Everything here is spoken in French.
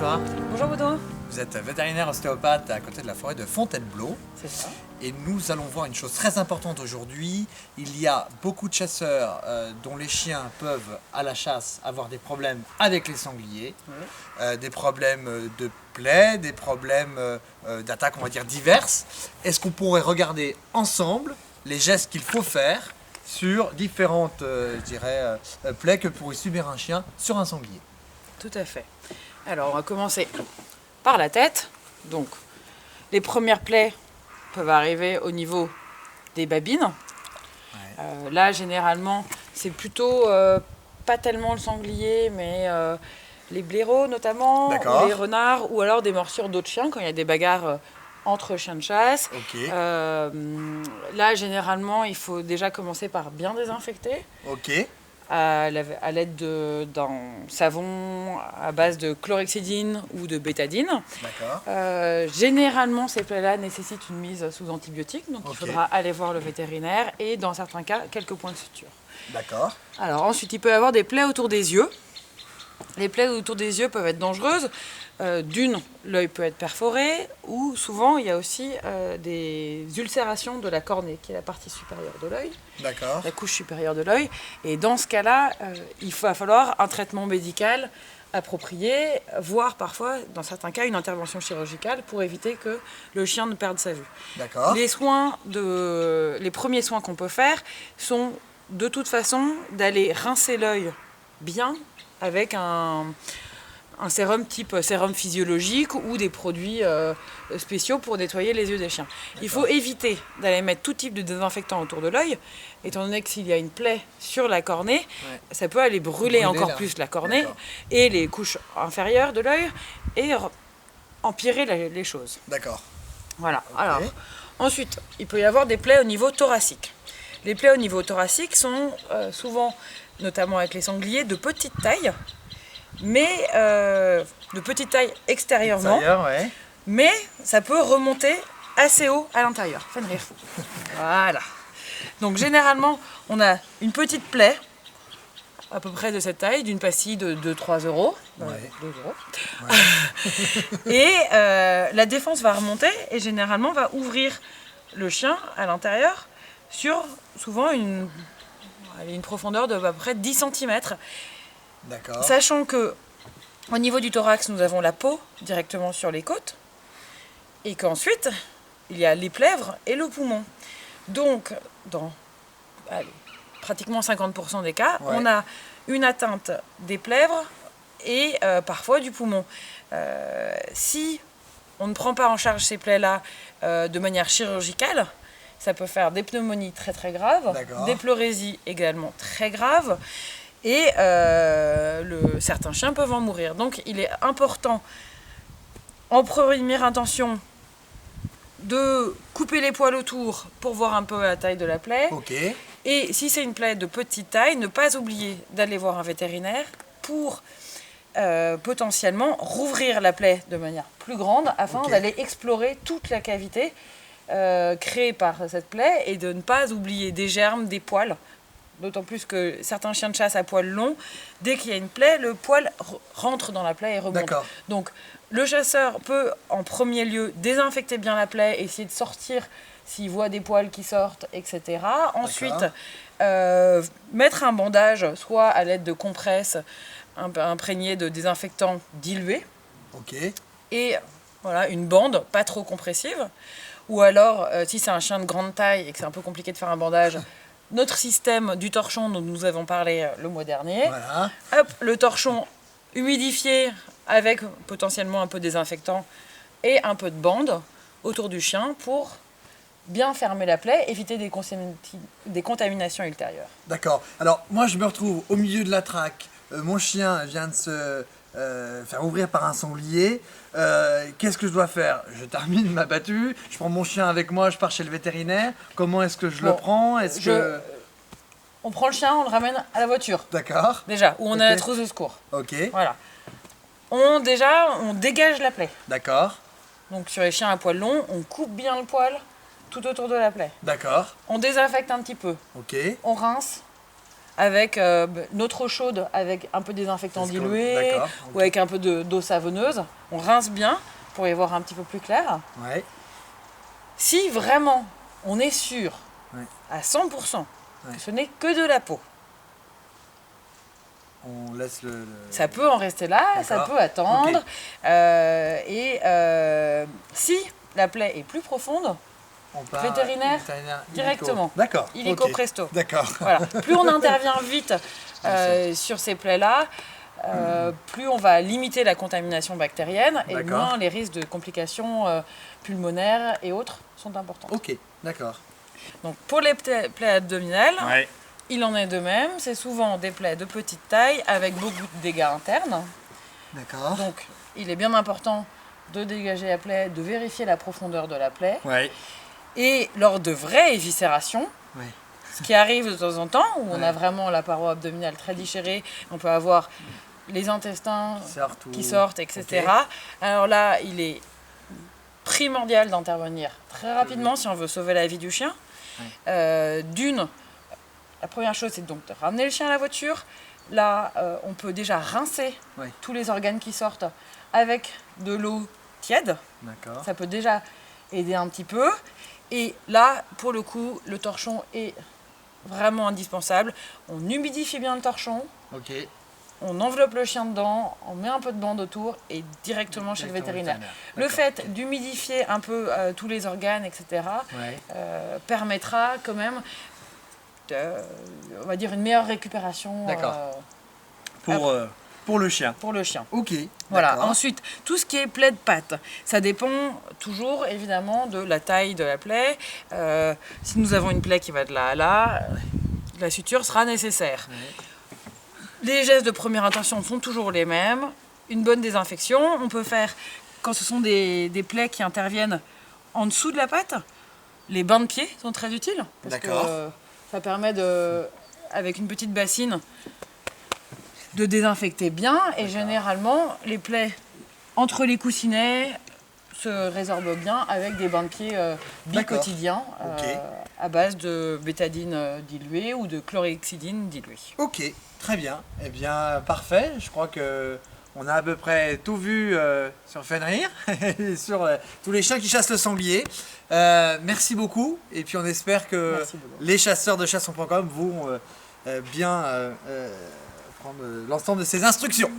bonsoir. Bonjour Boudou. Vous êtes vétérinaire ostéopathe à côté de la forêt de Fontainebleau. C'est ça. Et nous allons voir une chose très importante aujourd'hui. Il y a beaucoup de chasseurs dont les chiens peuvent, à la chasse, avoir des problèmes avec les sangliers, des problèmes de plaies, des problèmes d'attaques, on va dire, diverses. Est-ce qu'on pourrait regarder ensemble les gestes qu'il faut faire sur différentes, plaies que pourrait subir un chien sur un sanglier? Tout à fait. Alors, on va commencer par la tête. Donc, les premières plaies peuvent arriver au niveau des babines. Ouais. Là, généralement, c'est plutôt pas tellement le sanglier, mais les blaireaux notamment, ou les renards, ou alors des morsures d'autres chiens quand il y a des bagarres entre chiens de chasse. Okay. Là, généralement, il faut déjà commencer par bien désinfecter. Okay. À l'aide d'un savon à base de chlorhexidine ou de bétadine. Généralement, ces plaies-là nécessitent une mise sous antibiotiques, donc il faudra aller voir le vétérinaire et, dans certains cas, quelques points de suture. D'accord. Alors ensuite, il peut y avoir des plaies autour des yeux. Les plaies autour des yeux peuvent être dangereuses. D'une, l'œil peut être perforé, ou souvent il y a aussi des ulcérations de la cornée, qui est la partie supérieure de l'œil, la couche supérieure de l'œil. Et dans ce cas-là, il va falloir un traitement médical approprié, voire parfois, dans certains cas, une intervention chirurgicale pour éviter que le chien ne perde sa vue. Les premiers soins qu'on peut faire sont de toute façon d'aller rincer l'œil bien avec un sérum type sérum physiologique ou des produits spéciaux pour nettoyer les yeux des chiens. Il faut éviter d'aller mettre tout type de désinfectant autour de l'œil, étant donné que s'il y a une plaie sur la cornée, ça peut aller brûler encore plus la cornée et les couches inférieures de l'œil et empirer les choses. D'accord. Voilà. Alors, ensuite, il peut y avoir des plaies au niveau thoracique. Les plaies au niveau thoracique sont souvent, notamment avec les sangliers, de petite taille, mais de petite taille extérieurement, mais ça peut remonter assez haut à l'intérieur. Fais rire. Voilà. Donc généralement, on a une petite plaie, à peu près de cette taille, d'une pastille de 2-3 euros. 2 euros. Et la défense va remonter et généralement va ouvrir le chien à l'intérieur sur souvent une profondeur de à peu près 10 cm. Sachant que au niveau du thorax, nous avons la peau directement sur les côtes et qu'ensuite, il y a les plèvres et le poumon. Donc, dans pratiquement 50% des cas, on a une atteinte des plèvres et parfois du poumon. Si on ne prend pas en charge ces plaies-là de manière chirurgicale, ça peut faire des pneumonies très très graves, des pleurésies également très graves, et certains chiens peuvent en mourir. Donc il est important, en première intention, de couper les poils autour pour voir un peu la taille de la plaie. Et si c'est une plaie de petite taille, ne pas oublier d'aller voir un vétérinaire pour potentiellement rouvrir la plaie de manière plus grande afin d'aller explorer toute la cavité créée par cette plaie et de ne pas oublier des germes, des poils. D'autant plus que certains chiens de chasse à poils longs, dès qu'il y a une plaie, le poil rentre dans la plaie et remonte. Donc le chasseur peut en premier lieu désinfecter bien la plaie, essayer de sortir s'il voit des poils qui sortent, etc. Ensuite, mettre un bandage, soit à l'aide de compresses imprégnées de désinfectant dilué, et voilà, une bande pas trop compressive. Ou alors, si c'est un chien de grande taille et que c'est un peu compliqué de faire un bandage, notre système du torchon dont nous avons parlé le mois dernier. Hop, le torchon humidifié avec potentiellement un peu de désinfectant et un peu de bande autour du chien pour bien fermer la plaie, éviter des contaminations ultérieures. D'accord. Alors, moi, je me retrouve au milieu de la traque. Mon chien vient de se faire ouvrir par un sanglier. Qu'est-ce que je dois faire? Je termine ma battue, je prends mon chien avec moi, je pars chez le vétérinaire. Comment est-ce que je le prends? On prend le chien, on le ramène à la voiture. Déjà, où on a la trousse de secours. Voilà. On dégage la plaie. Donc sur les chiens à poils longs, on coupe bien le poil tout autour de la plaie. On désinfecte un petit peu. On rince avec notre eau chaude avec un peu de désinfectant dilué D'accord, ou avec un peu d'eau savonneuse. On rince bien pour y voir un petit peu plus clair. Ouais. Si vraiment on est sûr à 100% que ce n'est que de la peau, On laisse ça peut en rester là, ça peut attendre. Si la plaie est plus profonde, vétérinaire directement. D'accord. Illico presto. D'accord. Voilà. Plus on intervient vite sur ces plaies-là, plus on va limiter la contamination bactérienne et moins les risques de complications pulmonaires et autres sont importants. Ok, d'accord. Donc pour les plaies abdominales, il en est de même. C'est souvent des plaies de petite taille avec beaucoup de dégâts internes. D'accord. Donc il est bien important de dégager la plaie, de vérifier la profondeur de la plaie. Et lors de vraies éviscérations, ce qui arrive de temps en temps, où on a vraiment la paroi abdominale très déchirée, on peut avoir les intestins qui sortent, etc. Alors là, il est primordial d'intervenir très rapidement si on veut sauver la vie du chien. La première chose, c'est donc de ramener le chien à la voiture. Là, on peut déjà rincer tous les organes qui sortent avec de l'eau tiède. Ça peut déjà aider un petit peu. Et là, pour le coup, le torchon est vraiment indispensable. On humidifie bien le torchon. On enveloppe le chien dedans, on met un peu de bande autour et directement chez le vétérinaire. Le fait d'humidifier un peu tous les organes, etc., permettra quand même, on va dire, une meilleure récupération pour le chien. Pour le chien. Ok. Voilà. Ensuite, tout ce qui est plaie de patte, ça dépend toujours évidemment de la taille de la plaie. Si nous avons une plaie qui va de là à là, la suture sera nécessaire. Les gestes de première intention sont toujours les mêmes. Une bonne désinfection. On peut faire, quand ce sont des plaies qui interviennent en dessous de la patte, les bains de pied sont très utiles. Parce que ça permet, avec une petite bassine, de désinfecter bien. Et généralement, les plaies entre les coussinets se résorbent bien avec des bains de pied bi-quotidiens à base de bétadine diluée ou de chlorhexidine diluée. Ok, très bien. Eh bien, parfait. Je crois que on a à peu près tout vu sur Fenrir et sur tous les chiens qui chassent le sanglier. Merci beaucoup. Et puis on espère que les chasseurs de chasson.com vont bien prendre l'ensemble de ces instructions.